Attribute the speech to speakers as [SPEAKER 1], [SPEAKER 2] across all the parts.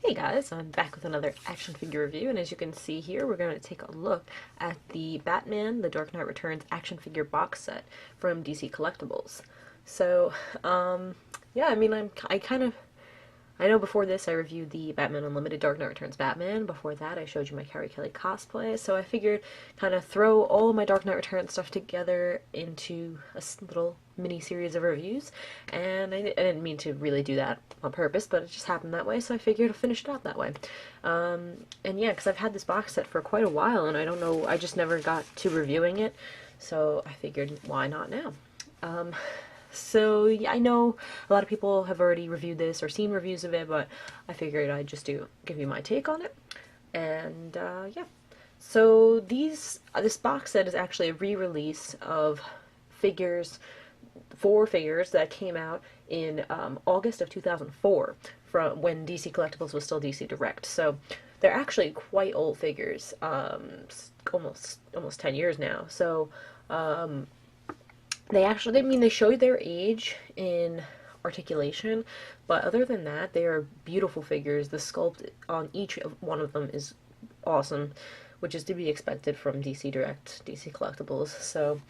[SPEAKER 1] Hey guys, I'm back with another action figure review, and as you can see here, we're going to take a look at the Batman The Dark Knight Returns action figure box set from DC Collectibles. So, yeah, I mean, I know before this I reviewed the Batman Unlimited Dark Knight Returns Batman. Before that I showed you my Carrie Kelly cosplay, so I figured kind of throw all my Dark Knight Returns stuff together into a little mini series of reviews, and I didn't mean to really do that on purpose, but it just happened that way, so I figured I'll finish it out that way. And yeah, because I've had this box set for quite a while, and I don't know, I just never got to reviewing it, so I figured why not now. So yeah, I know a lot of people have already reviewed this or seen reviews of it, but I figured I'd just give you my take on it. And yeah, so this box set is actually a re-release of four figures that came out in August of 2004, from when DC Collectibles was still DC Direct. So they're actually quite old figures, almost 10 years now. So they show their age in articulation, but other than that, they are beautiful figures. The sculpt on each one of them is awesome, which is to be expected from DC Direct, DC Collectibles. So,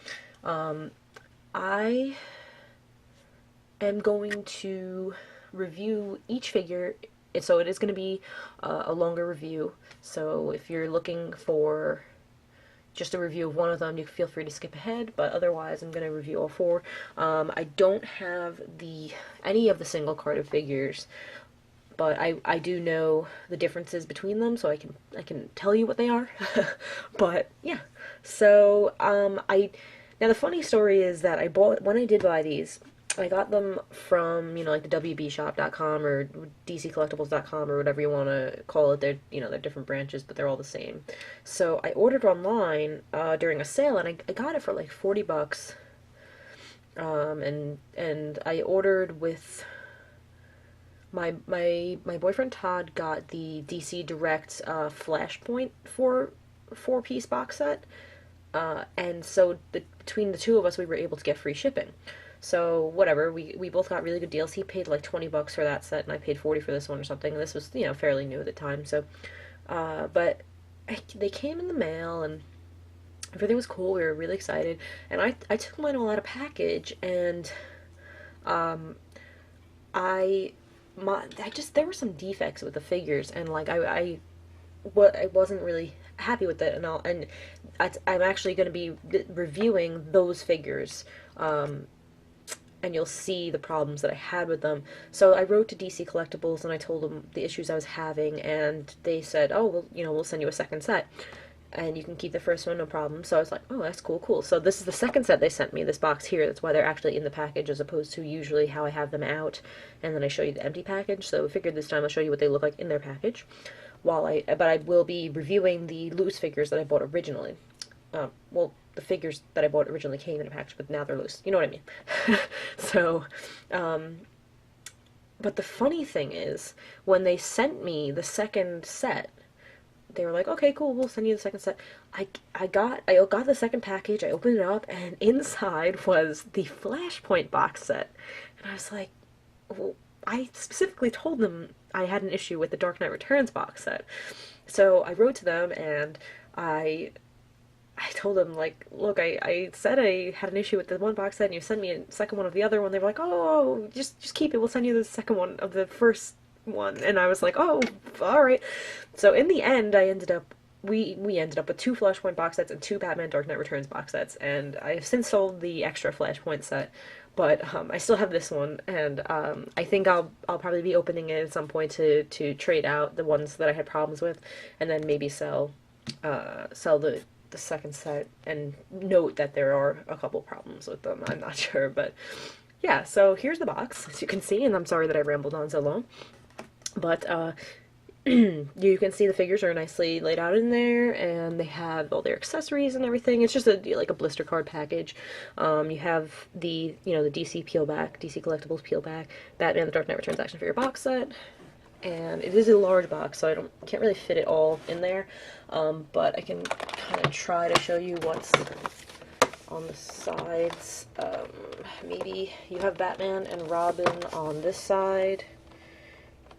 [SPEAKER 1] I am going to review each figure, so it is going to be a longer review. So if you're looking for just a review of one of them, you can feel free to skip ahead, but otherwise I'm going to review all four. I don't have any of the single carded figures, but I do know the differences between them, so I can tell you what they are. But yeah, so now the funny story is that when I did buy these, I got them from, like the WBshop.com or DCCollectibles.com or whatever you want to call it. They're different branches, but they're all the same. So I ordered online during a sale, and I got it for like $40. And I ordered with my boyfriend Todd got the DC Direct Flashpoint four-piece box set. And so between the two of us, we were able to get free shipping. So whatever, we both got really good deals. He paid like $20 for that set, and I paid 40 for this one or something. And this was, fairly new at the time. So, but they came in the mail, and everything was cool. We were really excited, and I took mine all out of package, and there were some defects with the figures, and like I wasn't really happy with it, and I'm actually going to be reviewing those figures, and you'll see the problems that I had with them. So I wrote to DC Collectibles and I told them the issues I was having, and they said, oh, well, we'll send you a second set, and you can keep the first one, no problem. So I was like, oh, that's cool. So this is the second set they sent me, this box here. That's why they're actually in the package, as opposed to usually how I have them out, and then I show you the empty package. So I figured this time I'll show you what they look like in their package. But I will be reviewing the loose figures that I bought originally. Well, the figures that I bought originally came in a package, but now they're loose. You know what I mean? So, but the funny thing is, when they sent me the second set, they were like, okay, cool, we'll send you the second set. I got the second package, I opened it up, and inside was the Flashpoint box set. And I was like, well, I specifically told them I had an issue with the Dark Knight Returns box set. So I wrote to them, and I told them, like, look, I said I had an issue with the one box set, and you sent me a second one of the other one. They were like, oh, just keep it. We'll send you the second one of the first one. And I was like, oh, all right. So in the end, we ended up with two Flashpoint box sets and two Batman Dark Knight Returns box sets, and I have since sold the extra Flashpoint set, but I still have this one, and I think I'll probably be opening it at some point to trade out the ones that I had problems with, and then maybe sell the second set, and note that there are a couple problems with them. I'm not sure, but yeah, so here's the box, as you can see, and I'm sorry that I rambled on so long, but you can see the figures are nicely laid out in there, and they have all their accessories and everything. It's just like a blister card package. You have the DC peel back, DC Collectibles peel back, Batman: The Dark Knight Returns action figure box set, and it is a large box, so I can't really fit it all in there. But I can kind of try to show you what's on the sides. Maybe you have Batman and Robin on this side.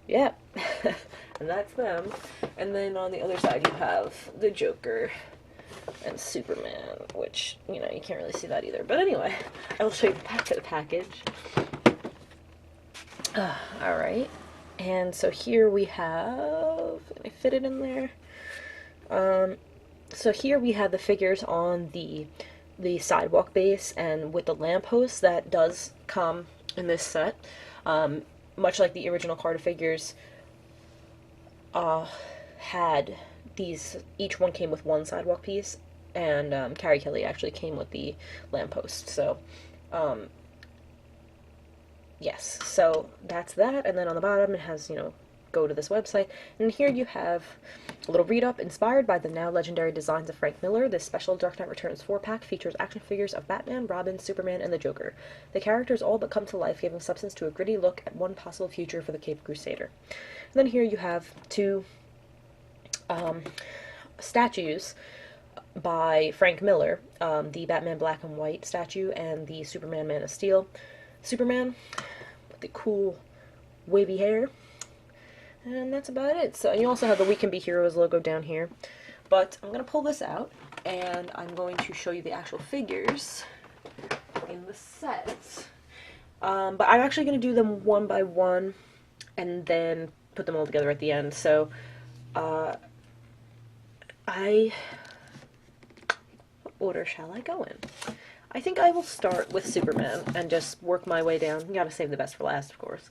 [SPEAKER 1] Yeah. And that's them. And then on the other side you have the Joker and Superman, which, you know, you can't really see that either. But anyway, I will show you the back of the package. Alright. And so here we have, can I fit it in there? So here we have the figures on the sidewalk base and with the lamppost that does come in this set. Much like the original Carter figures had these, each one came with one sidewalk piece, and Carrie Kelly actually came with the lamppost. So, yes, so that's that, and then on the bottom it has, you know, go to this website, and here you have a little read-up. Inspired by the now legendary designs of Frank Miller, this special Dark Knight Returns 4-pack features action figures of Batman, Robin, Superman, and the Joker. The characters all but come to life, giving substance to a gritty look at one possible future for the Caped Crusader. And then here you have two statues by Frank Miller, the Batman Black and White statue and the Superman Man of Steel. Superman with the cool wavy hair. And that's about it. So you also have the We Can Be Heroes logo down here. But I'm going to pull this out, and I'm going to show you the actual figures in the set. But I'm actually going to do them one by one, and then put them all together at the end. So, what order shall I go in? I think I will start with Superman, and just work my way down. You gotta save the best for last, of course.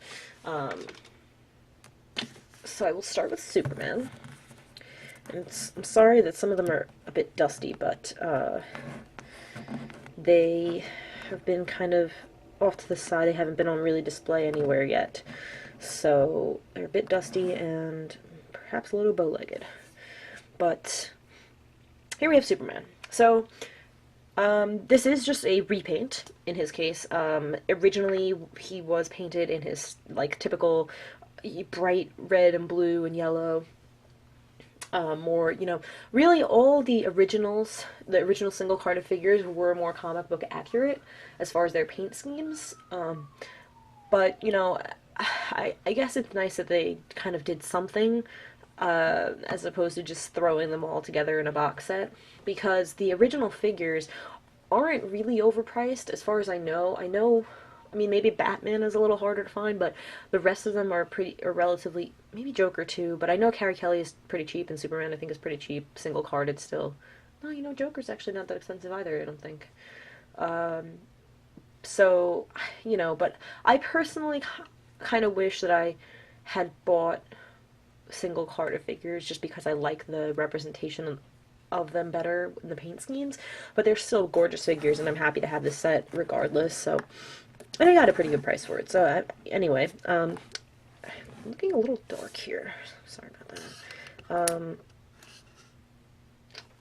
[SPEAKER 1] So I will start with Superman. And I'm sorry that some of them are a bit dusty, but they have been kind of off to the side. They haven't been on really display anywhere yet. So they're a bit dusty and perhaps a little bow-legged. But here we have Superman. So this is just a repaint in his case. Originally he was painted in his like typical bright red and blue and yellow. More, you know, really all the originals, the original single Carter figures were more comic book accurate as far as their paint schemes. But, you know, I guess it's nice that they kind of did something, as opposed to just throwing them all together in a box set, because the original figures aren't really overpriced as far as I know. I mean, maybe Batman is a little harder to find, but the rest of them are relatively, maybe Joker too, but I know Carrie Kelly is pretty cheap, and Superman I think is pretty cheap, single carded still. No, you know, Joker's actually not that expensive either, I don't think. So, you know, but I personally kind of wish that I had bought single Carter figures just because I like the representation of them better in the paint schemes, but they're still gorgeous figures, and I'm happy to have this set regardless, so... And I got a pretty good price for it, so anyway, I'm looking a little dark here, sorry about that.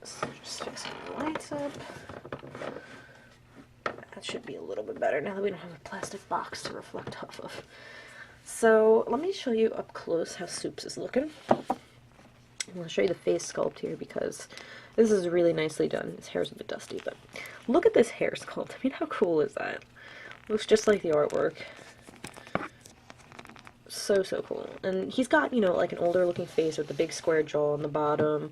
[SPEAKER 1] So just fixing the lights up. That should be a little bit better now that we don't have a plastic box to reflect off of. So let me show you up close how Soups is looking. I'm going to show you the face sculpt here because this is really nicely done. His hair's a bit dusty, but look at this hair sculpt. I mean, how cool is that? Looks just like the artwork. So cool. And he's got, you know, like an older looking face with the big square jaw on the bottom,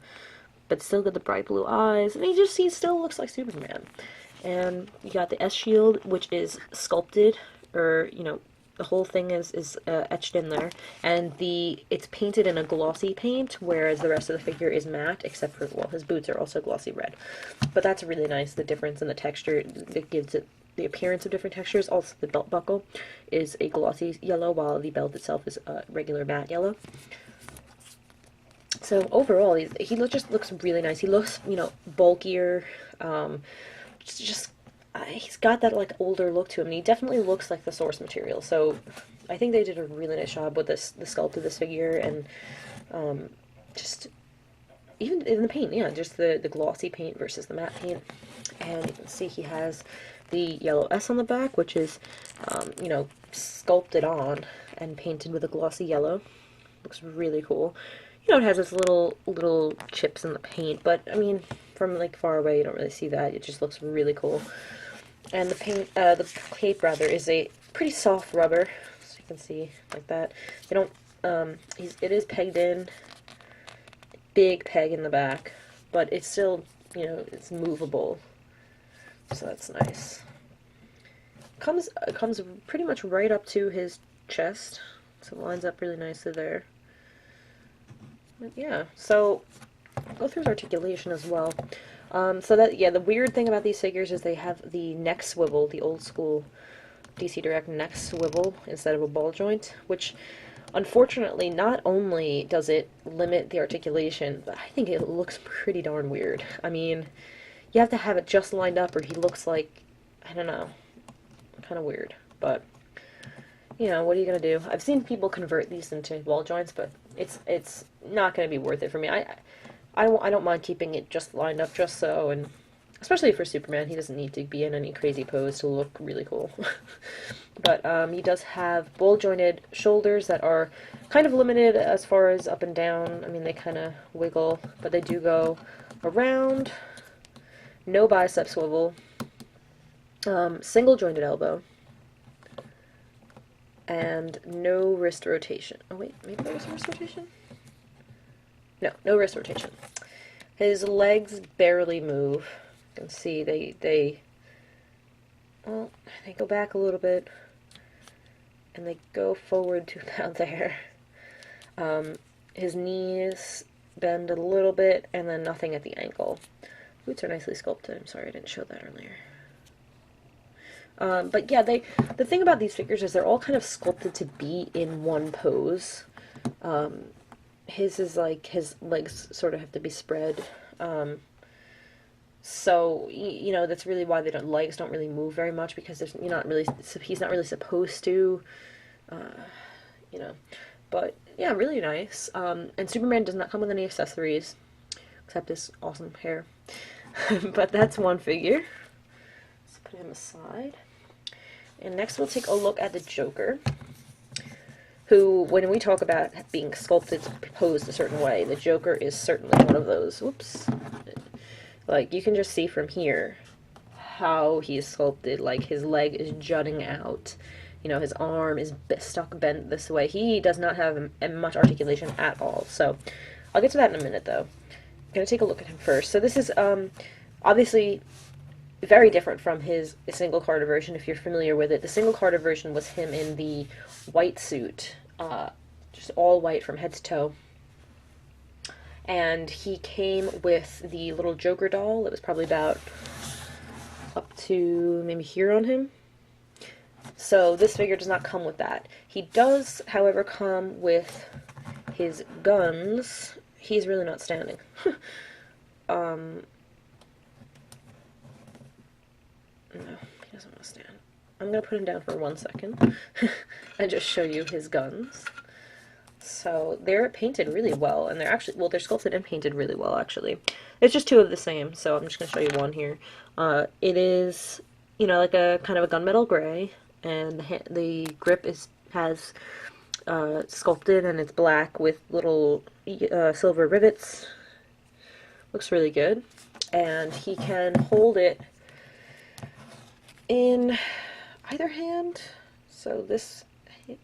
[SPEAKER 1] but still got the bright blue eyes, and he still looks like Superman. And you got the S shield, which is sculpted, or, you know, the whole thing is etched in there, and it's painted in a glossy paint, whereas the rest of the figure is matte, except for, well, his boots are also glossy red. But that's really nice, the difference in the texture that gives it the appearance of different textures. Also, the belt buckle is a glossy yellow, while the belt itself is a regular matte yellow. So overall, he just looks really nice. He looks, you know, bulkier. He's got that like older look to him, and he definitely looks like the source material. So I think they did a really nice job with the sculpt of this figure, and just even in the paint, yeah, just the glossy paint versus the matte paint. And you can see he has the yellow S on the back, which is, you know, sculpted on and painted with a glossy yellow. Looks really cool. You know, it has its little chips in the paint, but, I mean, from, like, far away, you don't really see that. It just looks really cool. And the cape, rather, is a pretty soft rubber, so you can see, like that. They don't It is pegged in, big peg in the back, but it's still, you know, it's movable, so that's nice. Comes pretty much right up to his chest, so it lines up really nicely there. But yeah, so I'll go through his articulation as well. So that, yeah, the weird thing about these figures is they have the neck swivel, the old school DC Direct neck swivel instead of a ball joint, which unfortunately not only does it limit the articulation, but I think it looks pretty darn weird. I mean, you have to have it just lined up or he looks like, I don't know, kind of weird. But, you know, what are you going to do? I've seen people convert these into ball joints, but it's not going to be worth it for me. I don't mind keeping it just lined up just so, and especially for Superman, he doesn't need to be in any crazy pose to look really cool. But he does have ball-jointed shoulders that are kind of limited as far as up and down. I mean, they kind of wiggle, but they do go around. No bicep swivel. Single-jointed elbow. And no wrist rotation. Oh wait, maybe there was a wrist rotation? No, no wrist rotation. His legs barely move. You can see they go back a little bit, and they go forward to about there. His knees bend a little bit, and then nothing at the ankle. Boots are nicely sculpted. I'm sorry I didn't show that earlier. But yeah, the thing about these figures is they're all kind of sculpted to be in one pose. His is like, his legs sort of have to be spread. So, you know, that's really why legs don't really move very much, because he's not really supposed to, you know. But, yeah, really nice. And Superman does not come with any accessories, except his awesome hair. But that's one figure. Let's put him aside. And next we'll take a look at the Joker, who, when we talk about being sculpted, posed a certain way, the Joker is certainly one of those. Whoops. Like, you can just see from here how he's sculpted. Like, his leg is jutting out. You know, his arm is stuck bent this way. He does not have much articulation at all. So, I'll get to that in a minute, though. I'm going to take a look at him first. So this is, obviously very different from his single Carter version, if you're familiar with it. The single Carter version was him in the white suit, just all white from head to toe. And he came with the little Joker doll that was probably about up to maybe here on him. So this figure does not come with that. He does, however, come with his guns. He's really not standing. No, he doesn't want to stand. I'm going to put him down for 1 second and just show you his guns. So they're painted really well, and they're actually, well, they're sculpted and painted really well, actually. It's just two of the same, so I'm just going to show you one here. It is, you know, like a kind of a gunmetal gray, and the grip has sculpted, and it's black with little silver rivets. Looks really good. And he can hold it in either hand. So this,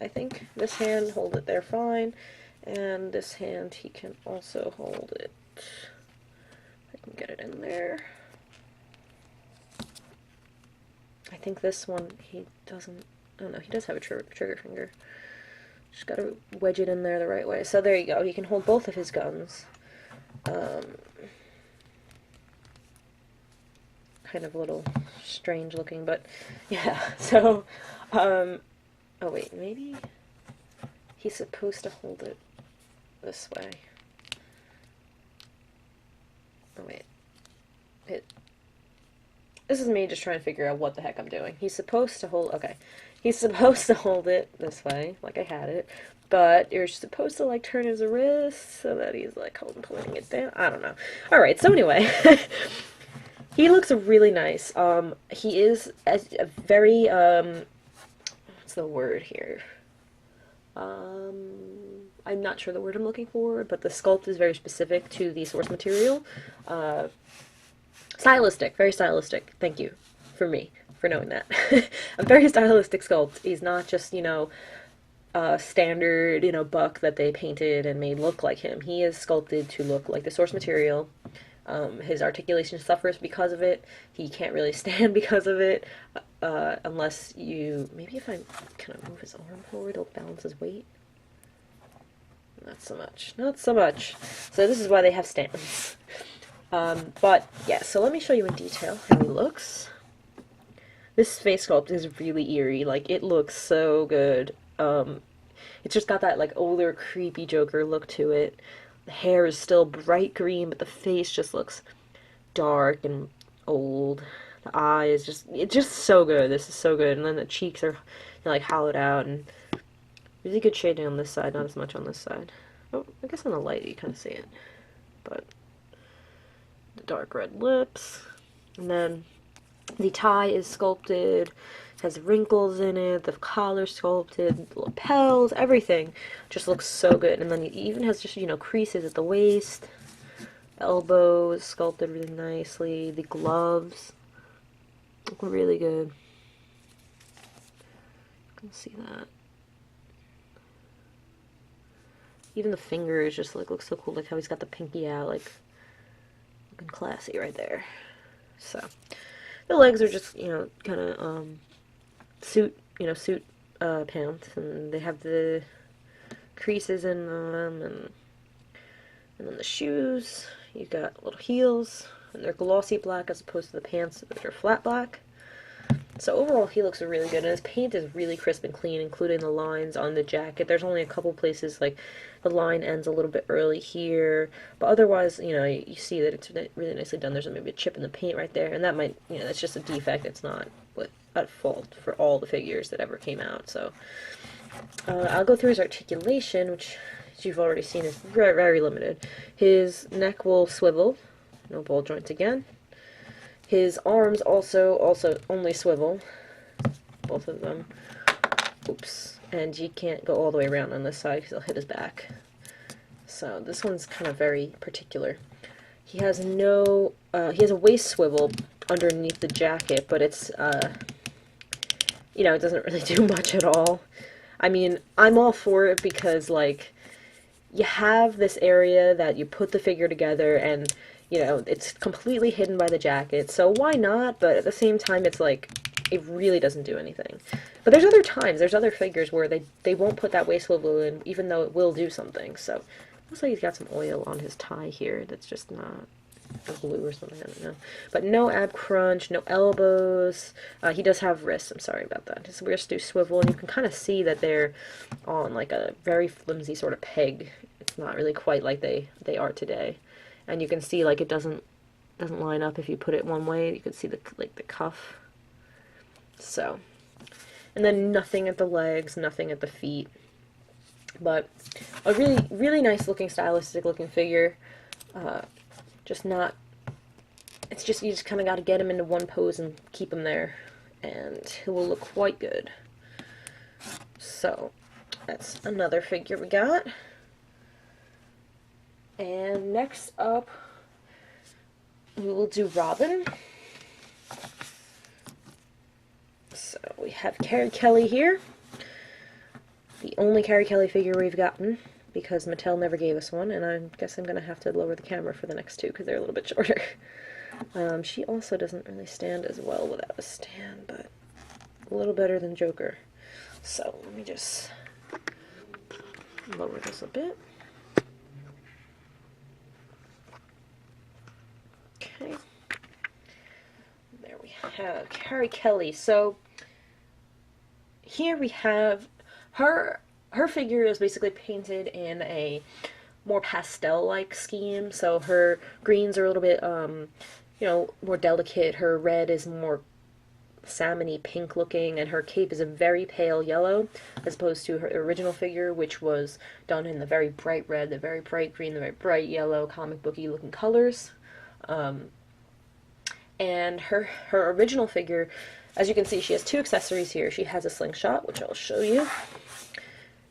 [SPEAKER 1] I think this hand, hold it there fine, and this hand he can also hold it. I can get it in there. I think this one he doesn't, oh no, he does have a trigger finger. Just gotta wedge it in there the right way. So there you go, he can hold both of his guns. Kind of a little strange looking, but yeah, so, oh wait, maybe he's supposed to hold it this way. Oh wait, this is me just trying to figure out what the heck I'm doing. He's supposed to hold, okay, he's supposed to hold it this way, like I had it, but you're supposed to, like, turn his wrist so that he's, like, pulling it down. I don't know. Alright, so anyway, he looks really nice. He is a very, what's the word here? I'm not sure the word I'm looking for, but the sculpt is very specific to the source material. Stylistic, very stylistic. Thank you for knowing that. A very stylistic sculpt. He's not just, you know, standard, buck that they painted and made look like him. He is sculpted to look like the source material. His articulation suffers because of it. He can't really stand because of it, unless you... Maybe if I kind of move his arm forward, it'll balance his weight. Not so much. Not so much. So this is why they have stands. But, yeah, so let me show you in detail how he looks. This face sculpt is really eerie. Like, it looks so good. It's just got that, like, older, creepy Joker look to it. The hair is still bright green, but the face just looks dark and old. The eye is just... It's just so good. This is so good. And then the cheeks are, like, hollowed out, and really good shading on this side, not as much on this side. Oh, I guess on the light you kind of see it. But the dark red lips. And then the tie is sculpted, has wrinkles in it, the collar sculpted, the lapels, everything just looks so good. And then it even has just, creases at the waist, elbows sculpted really nicely, the gloves look really good. You can see that. Even the fingers just looks so cool, like how he's got the pinky out, like looking classy right there. So the legs are just, kind of suit pants, and they have the creases in them, and then the shoes, you got little heels, and they're glossy black as opposed to the pants that are flat black. So overall, he looks really good, and his paint is really crisp and clean, including the lines on the jacket. There's only a couple places, like, the line ends a little bit early here, but otherwise, you see that it's really nicely done. There's maybe a chip in the paint right there, and that might, that's just a defect. It's not at fault for all the figures that ever came out. So I'll go through his articulation, which, as you've already seen, is very, very limited. His neck will swivel, no ball joints again. His arms also only swivel, both of them. Oops. And you can't go all the way around on this side because he'll hit his back. So this one's kind of very particular. He has he has a waist swivel underneath the jacket, but it's, it doesn't really do much at all. I mean, I'm all for it because, like, you have this area that you put the figure together and it's completely hidden by the jacket, so why not? But at the same time, it's like, it really doesn't do anything. But there's other figures where they won't put that waist swivel in, even though it will do something. So, looks like he's got some oil on his tie here that's just not glue or something, I don't know. But no ab crunch, no elbows. He does have wrists, I'm sorry about that. His wrists do swivel, and you can kind of see that they're on, like, a very flimsy sort of peg. It's not really quite like they are today. And you can see, like, it doesn't line up if you put it one way. You can see the cuff. So, and then nothing at the legs, nothing at the feet. But a really, really nice looking, stylistic looking figure. Just not, it's just, you just kind of got to get him into one pose and keep him there, and he will look quite good. So, that's another figure we got. And next up, we will do Robin. So we have Carrie Kelly here. The only Carrie Kelly figure we've gotten, because Mattel never gave us one, and I guess I'm going to have to lower the camera for the next two, because they're a little bit shorter. She also doesn't really stand as well without a stand, but a little better than Joker. So let me just lower this a bit. Okay, there we have Carrie Kelly. So here we have her figure is basically painted in a more pastel-like scheme. So her greens are a little bit more delicate. Her red is more salmony pink looking, and her cape is a very pale yellow, as opposed to her original figure, which was done in the very bright red, the very bright green, the very bright yellow, comic booky looking colors. And her original figure, as you can see, she has two accessories here. She has a slingshot, which I'll show you.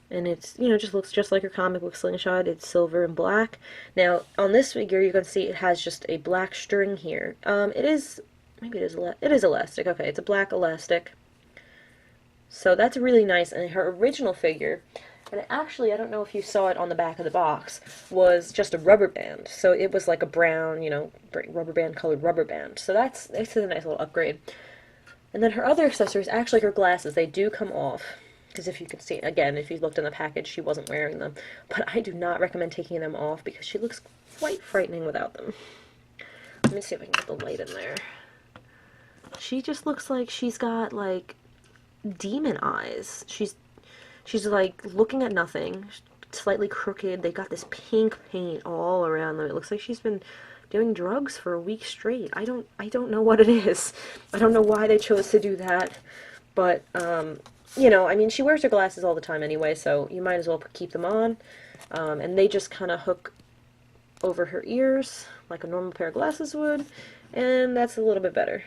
[SPEAKER 1] And it's, just looks just like her comic book slingshot. It's silver and black. Now, on this figure, you can see it has just a black string here. It is elastic. Okay, it's a black elastic. So that's really nice. And her original figure, and actually, I don't know if you saw it on the back of the box, was just a rubber band. So it was like a brown, rubber band colored rubber band. So that's a nice little upgrade. And then her other accessories, actually her glasses, they do come off. Because if you can see, again, if you looked in the package, she wasn't wearing them. But I do not recommend taking them off because she looks quite frightening without them. Let me see if I can get the light in there. She just looks like she's got, like, demon eyes. She's like looking at nothing, slightly crooked. They got this pink paint all around them. It looks like she's been doing drugs for a week straight. I don't know what it is. I don't know why they chose to do that. But I mean, she wears her glasses all the time anyway, so you might as well keep them on. And they just kind of hook over her ears like a normal pair of glasses would, and that's a little bit better.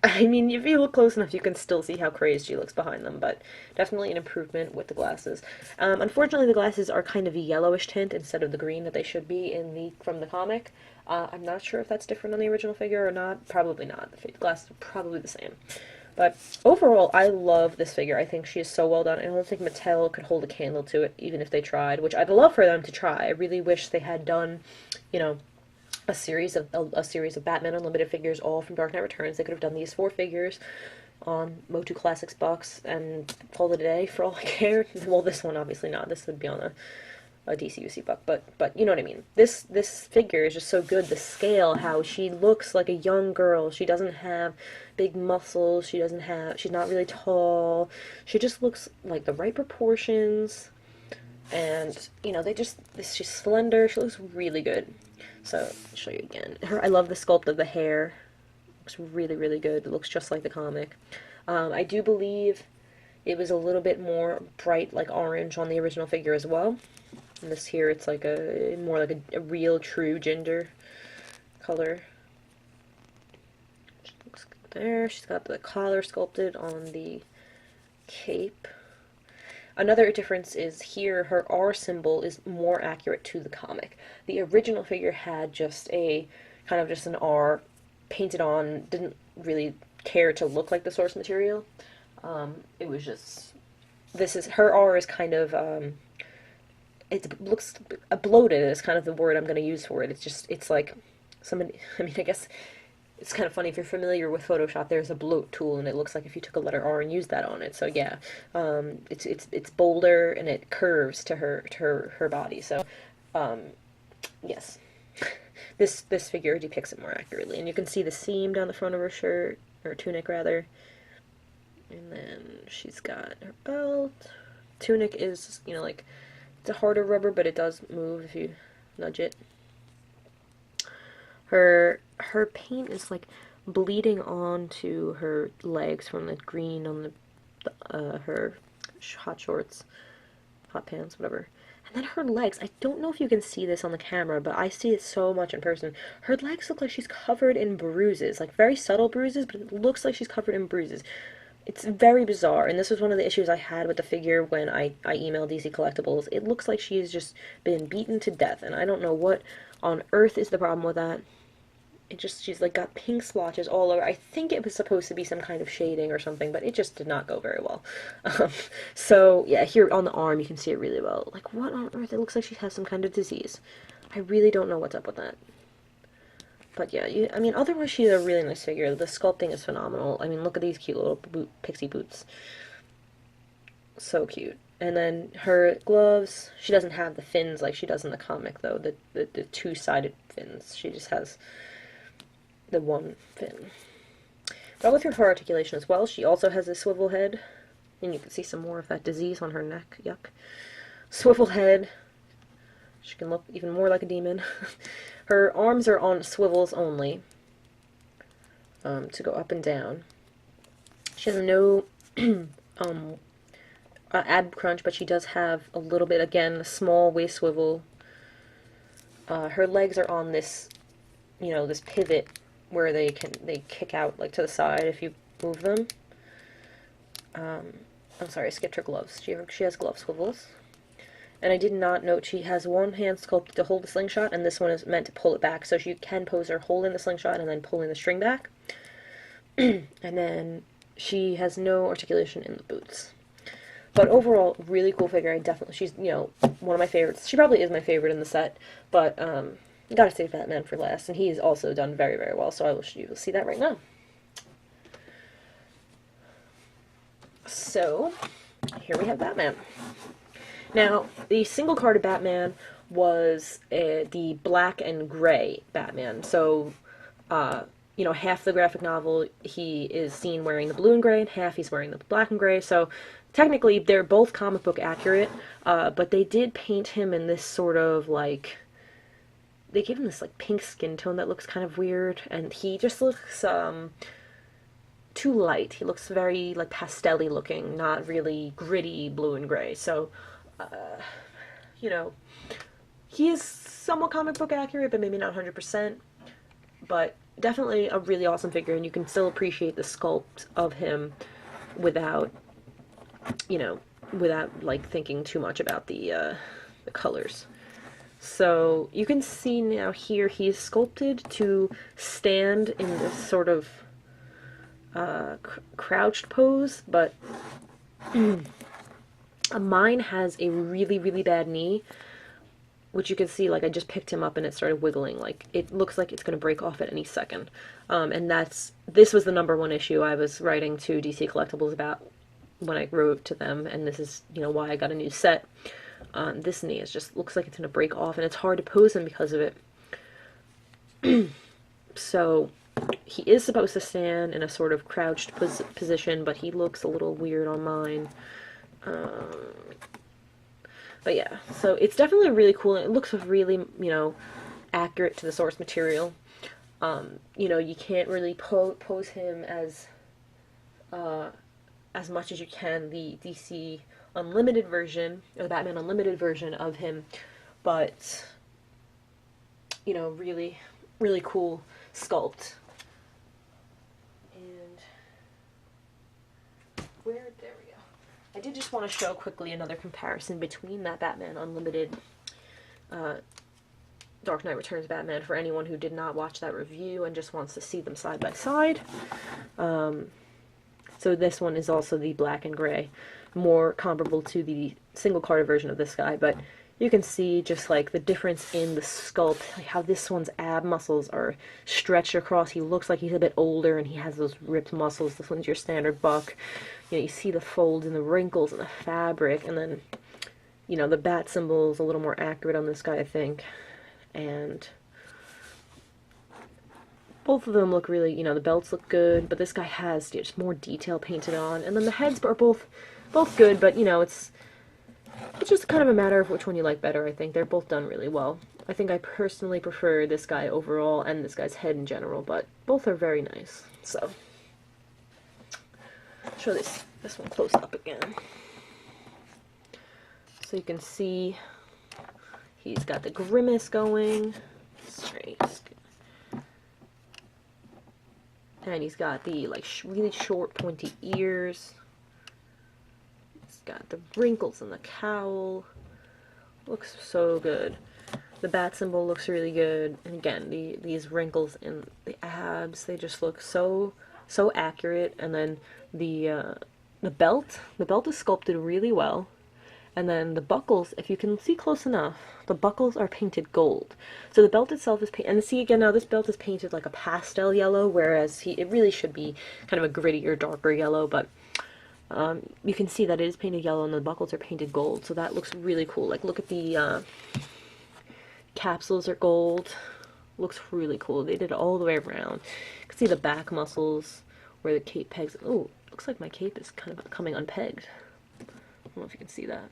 [SPEAKER 1] I mean, if you look close enough, you can still see how crazed she looks behind them, but definitely an improvement with the glasses. Unfortunately, the glasses are kind of a yellowish tint instead of the green that they should be from the comic. I'm not sure if that's different on the original figure or not. Probably not. The glasses are probably the same. But overall, I love this figure. I think she is so well done. I don't think Mattel could hold a candle to it, even if they tried, which I'd love for them to try. I really wish they had done, you know, a series of Batman Unlimited figures, all from Dark Knight Returns. They could have done these 4 figures on Motu Classics box and called it a day for all I care. Well, this one obviously not. This would be on a DCUC buck, but you know what I mean. This figure is just so good. The scale, how she looks like a young girl. She doesn't have big muscles. She's not really tall. She just looks like the right proportions. And she's slender. She looks really good. So, I'll show you again. I love the sculpt of the hair. Looks really, really good. It looks just like the comic. I do believe it was a little bit more bright, like orange, on the original figure as well. And this here, it's like more like a real, true ginger color. She looks good there. She's got the collar sculpted on the cape. Another difference is here her R symbol is more accurate to the comic. The original figure had just an R painted on, didn't really care to look like the source material. It was just, her R is kind of, it looks bloated is kind of the word I'm going to use for it. It's like somebody, I mean, I guess it's kind of funny if you're familiar with Photoshop. There's a bloat tool, and it looks like if you took a letter R and used that on it. So yeah, it's bolder and it curves to her body. So yes, this figure depicts it more accurately, and you can see the seam down the front of her shirt or tunic rather. And then she's got her belt. Tunic is like it's a harder rubber, but it does move if you nudge it. Her paint is like bleeding onto her legs from the green on her hot shorts, hot pants, whatever. And then her legs, I don't know if you can see this on the camera, but I see it so much in person. Her legs look like she's covered in bruises, like very subtle bruises, but it looks like she's covered in bruises. It's very bizarre, and this was one of the issues I had with the figure when I emailed DC Collectibles. It looks like she's just been beaten to death, and I don't know what on earth is the problem with that. She's like got pink splotches all over. I think it was supposed to be some kind of shading or something, but it just did not go very well. So yeah, here on the arm you can see it really well. Like, what on earth? It looks like she has some kind of disease. I really don't know what's up with that. But yeah, I mean, otherwise she's a really nice figure. The sculpting is phenomenal. I mean, look at these cute little pixie boots. So cute. And then her gloves, she doesn't have the fins like she does in the comic, though. The two-sided fins. She just has the one fin. But I'll go through her articulation as well. She also has a swivel head. And you can see some more of that disease on her neck. Yuck. Swivel head. She can look even more like a demon. Her arms are on swivels only, to go up and down. She has no ab crunch, but she does have a little bit, again, a small waist swivel. Her legs are on this, this pivot where they kick out like to the side if you move them. I'm sorry, I skipped her gloves. She has glove swivels. And I did not note she has one hand sculpted to hold the slingshot, and this one is meant to pull it back, so she can pose her holding the slingshot and then pulling the string back. And then she has no articulation in the boots. But overall, really cool figure. I definitely, she's, you know, one of my favorites. She probably is my favorite in the set, but gotta save Batman for last, and he's also done very, very well, so you will see that right now. So, here we have Batman. Now, the single carded Batman was the black and gray Batman. So, you know, half the graphic novel he is seen wearing the blue and gray, and half he's wearing the black and gray. So, technically, they're both comic book accurate, but they did paint him in this sort of like. They gave him this like pink skin tone that looks kind of weird, and he just looks too light. He looks very like pastel-y looking, not really gritty blue and gray. So, you know, he is somewhat comic book accurate, but maybe not 100%. But definitely a really awesome figure, and you can still appreciate the sculpt of him without, you know, without like thinking too much about the colors. So you can see now here he's sculpted to stand in this sort of crouched pose, but mine has a really, really bad knee, which you can see, like, I just picked him up and it started wiggling. Like, it looks like it's going to break off at any second. And this was the #1 issue I was writing to DC Collectibles about when I wrote to them, and this is, you know, why I got a new set. This knee just looks like it's going to break off, and it's hard to pose him because of it. So, he is supposed to stand in a sort of crouched position, but he looks a little weird on mine. But yeah, so it's definitely really cool, and it looks really, you know, accurate to the source material. You know, you can't really pose him as much as you can the DC Unlimited version, or the Batman Unlimited version of him, but, you know, really, really cool sculpt. And there we go. I did just want to show quickly another comparison between that Batman Unlimited Dark Knight Returns Batman for anyone who did not watch that review and just wants to see them side by side. So this one is also the black and gray, more comparable to the single carded version of this guy, but you can see just like the difference in the sculpt, like how this one's ab muscles are stretched across. He looks like he's a bit older and he has those ripped muscles. This one's your standard buck. You know, you see the folds and the wrinkles and the fabric, and then, you know, the bat symbol is a little more accurate on this guy, I think. And both of them look really, you know, the belts look good, but this guy has just more detail painted on. And then the heads are both good, but, you know, it's just kind of a matter of which one you like better, I think. They're both done really well. I think I personally prefer this guy overall and this guy's head in general, but both are very nice. So, I'll show this one close up again. So you can see he's got the grimace going. Straight. And he's got the, like, really short, pointy ears. He's got the wrinkles in the cowl. Looks so good. The bat symbol looks really good. And again, these wrinkles in the abs, they just look so accurate. And then the belt is sculpted really well. And then the buckles, if you can see close enough, the buckles are painted gold. So the belt itself is painted, and see again now this belt is painted like a pastel yellow, whereas it really should be kind of a grittier, darker yellow, but you can see that it is painted yellow and the buckles are painted gold, so that looks really cool. Like, look at the capsules are gold. Looks really cool. They did it all the way around. You can see the back muscles where the cape pegs. Oh, looks like my cape is kind of coming unpegged. I don't know if you can see that.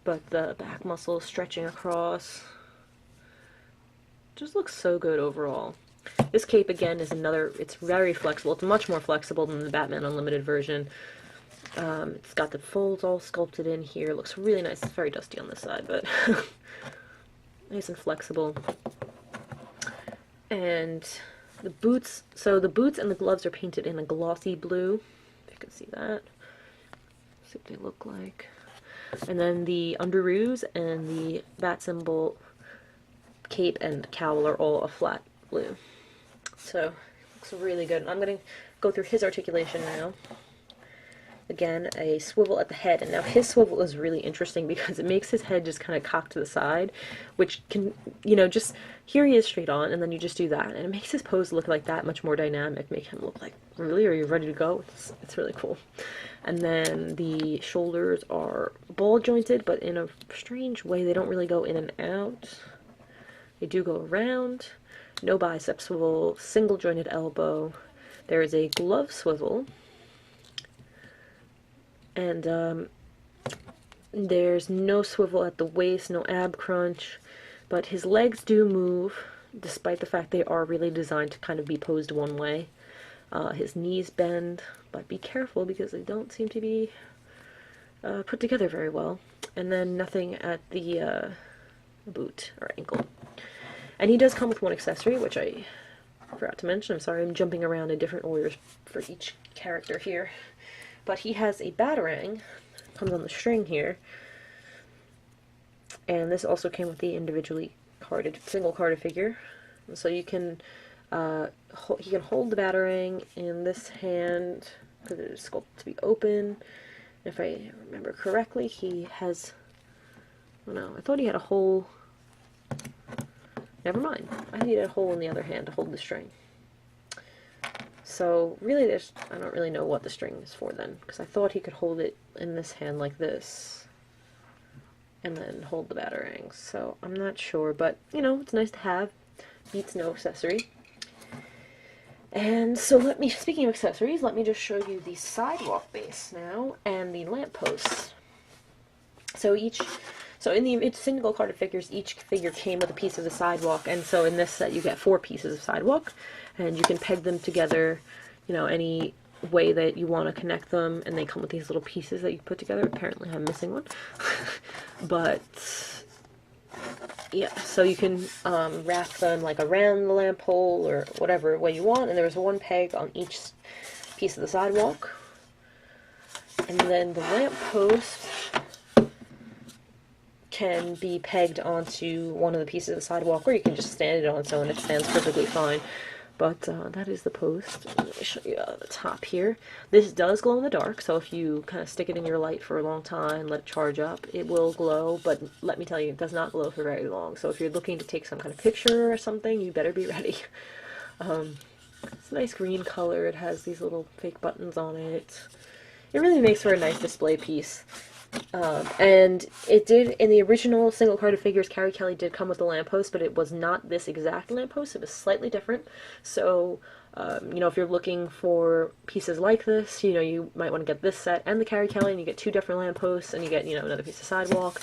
[SPEAKER 1] But the back muscles stretching across. Just looks so good overall. This cape, again, is it's very flexible. It's much more flexible than the Batman Unlimited version. It's got the folds all sculpted in here. Looks really nice. It's very dusty on this side, but nice and flexible. And the boots, so the boots and the gloves are painted in a glossy blue, if you can see that. See what they look like. And then the underoos and the bat symbol, cape, and cowl are all a flat blue. So, looks really good. I'm going to go through his articulation now. Again, a swivel at the head, and now his swivel is really interesting because it makes his head just kind of cock to the side, which can, just, here he is straight on, and then you just do that, and it makes his pose look like that much more dynamic, make him look like, really, are you ready to go? It's really cool. And then the shoulders are ball jointed, but in a strange way, they don't really go in and out. They do go around. No bicep swivel, single jointed elbow. There is a glove swivel. And there's no swivel at the waist, no ab crunch, but his legs do move, despite the fact they are really designed to kind of be posed one way. His knees bend, but be careful because they don't seem to be put together very well. And then nothing at the boot or ankle. And he does come with one accessory, which I forgot to mention. I'm sorry, I'm jumping around in different orders for each character here. But he has a batarang, comes on the string here, and this also came with the individually carded, single carded figure. And so you can, he can hold the batarang in this hand, because it is sculpted to be open. If I remember correctly, he has, oh no, I thought he had a hole, never mind, I think he had a hole in the other hand to hold the string. So really I don't really know what the string is for then, because I thought he could hold it in this hand like this, and then hold the batarangs. So I'm not sure, but it's nice to have. Beats no accessory. And so speaking of accessories, let me just show you the sidewalk base now, and the lamppost. So in the single carded figures, each figure came with a piece of the sidewalk, and so in this set you get 4 pieces of sidewalk, and you can peg them together, any way that you want to connect them, and they come with these little pieces that you put together. Apparently I'm missing one. But yeah, so you can wrap them like around the lamp pole or whatever way you want, and there's 1 peg on each piece of the sidewalk. And then the lamp post can be pegged onto one of the pieces of the sidewalk, or you can just stand it on its own. It stands perfectly fine. But that is the post. Let me show you the top here. This does glow in the dark, so if you kind of stick it in your light for a long time, let it charge up, it will glow, but let me tell you, it does not glow for very long. So if you're looking to take some kind of picture or something, you better be ready. It's a nice green color. It has these little fake buttons on it. It really makes for a nice display piece. And it did, in the original single carded figures, Carrie Kelly did come with a lamppost, but it was not this exact lamppost. It was slightly different. So, if you're looking for pieces like this, you might want to get this set and the Carrie Kelly, and you get 2 different lampposts, and you get, another piece of sidewalk,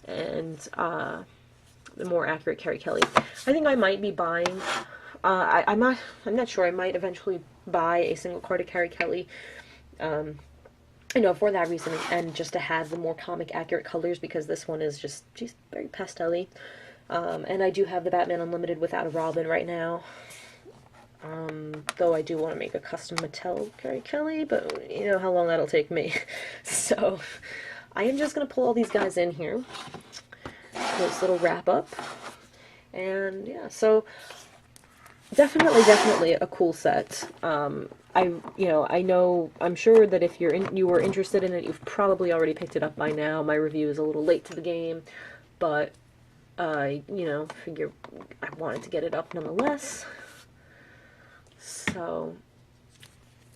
[SPEAKER 1] and the more accurate Carrie Kelly. I think I might be buying, I'm not sure, I might eventually buy a single carded Carrie Kelly, for that reason, and just to have the more comic accurate colors, because this one is just, she's very pastel-y. And I do have the Batman Unlimited without a Robin right now. Though I do want to make a custom Mattel Carrie Kelly, but you know how long that'll take me. So I am just going to pull all these guys in here. This little wrap up. And yeah, so definitely a cool set. I'm sure that if you were interested in it, you've probably already picked it up by now. My review is a little late to the game, but figure I wanted to get it up nonetheless. So,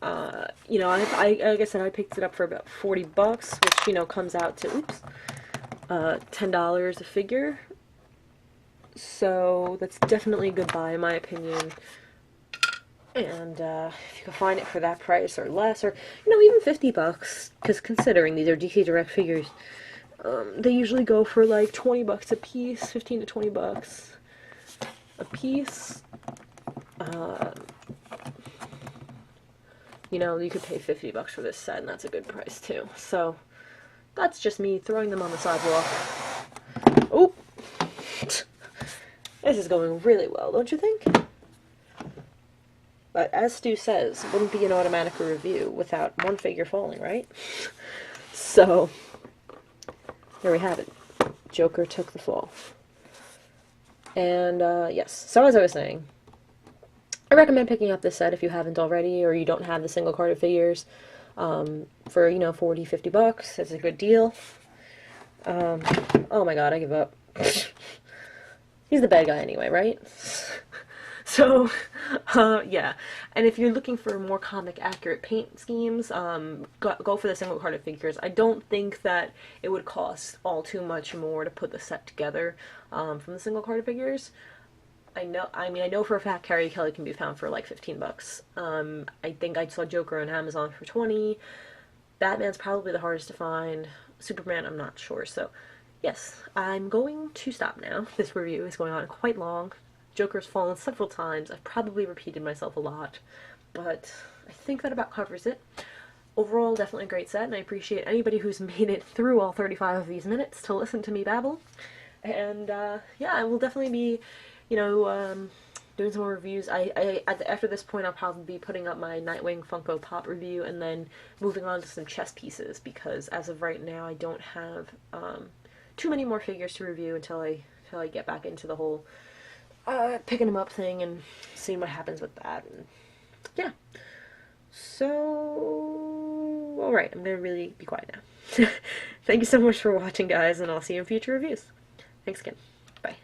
[SPEAKER 1] like I said, I picked it up for about $40, which, comes out to, $10 a figure. So that's definitely a good buy in my opinion. And if you can find it for that price or less, or even $50, because considering these are DC Direct figures, they usually go for like $20 a piece, 15 to 20 bucks a piece. You could pay $50 for this set, and that's a good price too. So that's just me throwing them on the sidewalk. Oh, this is going really well, don't you think? But as Stu says, it wouldn't be an automatic review without one figure falling, right? So, there we have it. Joker took the fall. And, yes. So as I was saying, I recommend picking up this set if you haven't already, or you don't have the single carded figures. For, you know, 40, 50 bucks. It's a good deal. Oh my god, I give up. He's the bad guy anyway, right? So, yeah. And if you're looking for more comic accurate paint schemes, go for the single carded figures. I don't think that it would cost all too much more to put the set together from the single carded figures. I know for a fact Carrie Kelly can be found for like 15 bucks. I think I saw Joker on Amazon for 20. Batman's probably the hardest to find. Superman, I'm not sure. So, yes, I'm going to stop now. This review is going on quite long. Joker's fallen several times. I've probably repeated myself a lot, but I think that about covers it. Overall, definitely a great set, and I appreciate anybody who's made it through all 35 of these minutes to listen to me babble. And yeah, I will definitely be, you know, doing some more reviews. After this point, I'll probably be putting up my Nightwing Funko Pop review, and then moving on to some chess pieces, because as of right now, I don't have too many more figures to review until I get back into the whole picking them up thing and seeing what happens with that. And yeah. So, alright, I'm gonna really be quiet now. Thank you so much for watching, guys, and I'll see you in future reviews. Thanks again. Bye.